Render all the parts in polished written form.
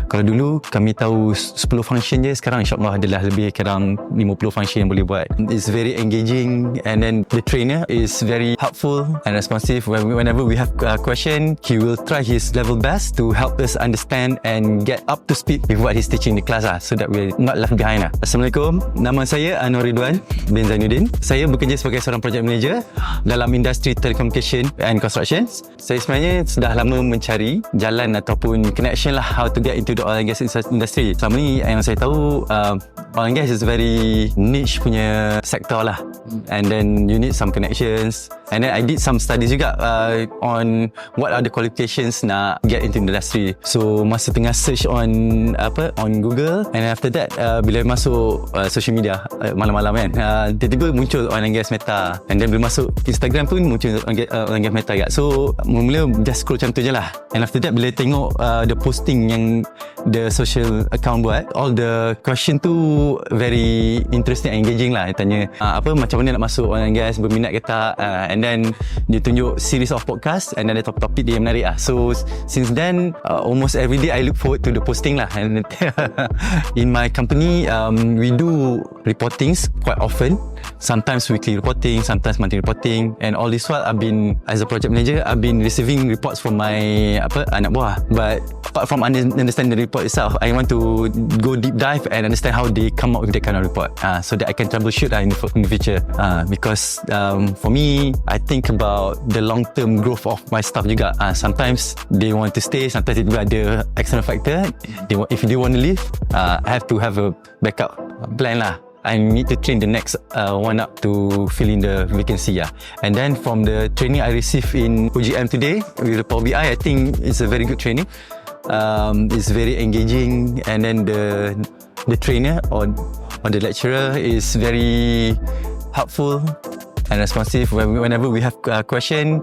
Kalau dulu kami tahu 10 function je, sekarang insyaAllah adalah lebih kurang 50 function yang boleh buat. It's very engaging, and then the trainer is very helpful and responsive. Whenever we have a question, he will try his level best to help us understand and get up to speed with what he's teaching in the class so that we're not left behind. Assalamualaikum, nama saya Anwar Ridwan bin Zainuddin. Saya bekerja sebagai seorang project manager dalam industri telecommunication and construction. Saya sebenarnya sudah lama mencari jalan ataupun connection lah how to get into the oil and gas industry. Selama ni yang saya tahu, oil and gas is very niche punya sektor lah, and then you need some connections, and then I did some studies juga on what are the qualifications nak get into the industry. So masa tengah search on Google, and after that bila masuk social media malam-malam kan, tiba-tiba muncul oil and gas meta, and then bila masuk Instagram pun muncul oil and gas meta juga. So mula just scroll macam tu je lah, and after that bila tengok the posting yang the social account buat, all the question tu very interesting and engaging lah. Dia tanya macam mana nak masuk oil and gas, berminat ke tak, and then dia tunjuk series of podcast, and then ada topik dia yang menarik lah. So since then almost every day I look forward to the posting lah. And in my company we do reportings quite often, sometimes weekly reporting, sometimes monthly reporting, and all this while I've been, as a project manager, I've been receiving reports from my anak buah. But apart from understand the report itself, I want to go deep dive and understand how they come up with that kind of report, so that I can troubleshoot in the future. Because for me, I think about the long-term growth of my staff juga. Sometimes they want to stay, sometimes tiba-tiba ada external factor. If they want to leave, I have to have a backup plan lah. I need to train the next one up to fill in the vacancy. And then from the training I received in OGM today with the PowerBI, I think it's a very good training. It's very engaging, and then the trainer or the lecturer is very helpful and responsive. Whenever we have a question,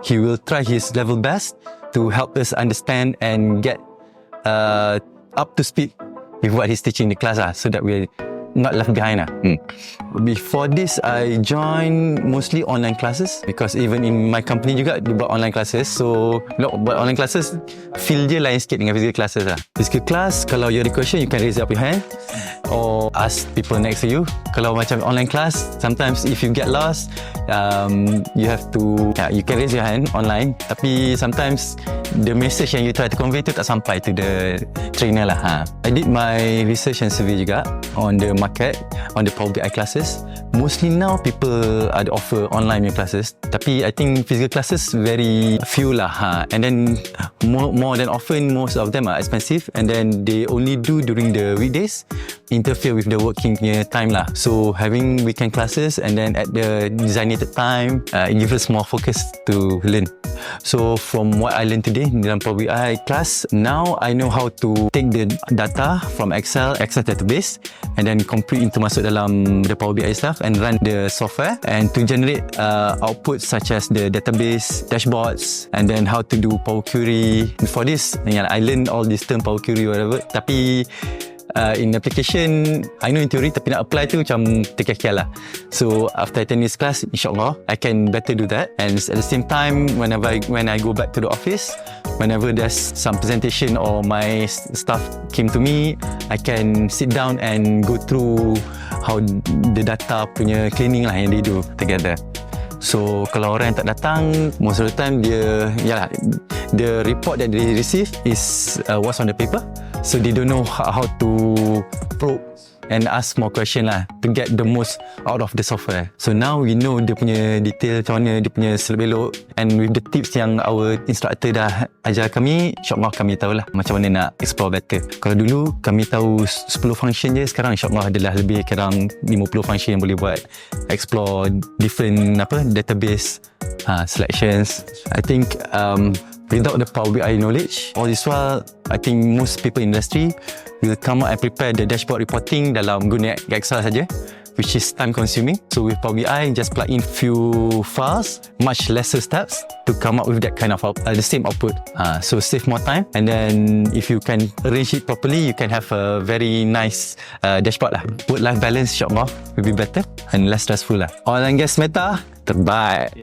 he will try his level best to help us understand and get up to speed with what he's teaching in the class, so that we're not left behind. Before this, I joined mostly online classes, because even in my company juga dia buat online classes. So buat online classes, feel dia lain sikit dengan physical classes lah. Physical class, kalau you ada question, you can raise up your hand or ask people next to you. Kalau macam online class, sometimes if you get lost, you have to, you can raise your hand online, tapi sometimes the message yang you try to convey tu tak sampai to the trainer lah. I did my research and survey juga on the market, on the PowerBI classes. Mostly now people ada offer online classes, tapi I think physical classes very few lah. And then more than often, most of them are expensive, and then they only do during the weekdays, interfere with the working time lah. So having weekend classes and then at the designated time, it gives us more focus to learn. So from what I learned today dalam PowerBI class, now I know how to take the data from Excel database, and then complete into masuk dalam the PowerBI stuff and run the software, and to generate outputs such as the database, dashboards, and then how to do Power Query. Before this, I learned all this term Power Query whatever, tapi in application, I know in theory, tapi nak apply tu macam terkial lah. So after attending this class, insyaAllah I can better do that. And at the same time, when I go back to the office, whenever there's some presentation or my staff came to me, I can sit down and go through how the data punya cleaning lah yang they do together. So kalau orang yang tak datang, most of the time the report that they receive is what's on the paper. So they don't know how to probe and ask more question lah to get the most out of the software. So now we know dia punya detail macam mana, dia punya selok-belok, and with the tips yang our instructor dah ajar kami, insyaAllah kami tahulah macam mana nak explore better. Kalau dulu kami tahu 10 function je, sekarang insyaAllah adalah lebih kurang 50 function yang boleh buat. Explore different database selections. I think without the PowerBI knowledge, all this while, I think most people in industry will come out and prepare the dashboard reporting dalam guna Excel saja, which is time consuming. So with PowerBI, just plug in few files, much lesser steps to come up with that kind of the same output. So save more time, and then if you can arrange it properly, you can have a very nice dashboard lah. Work-life balance insyaAllah will be better and less stressful lah. Oil and gas meta terbaik.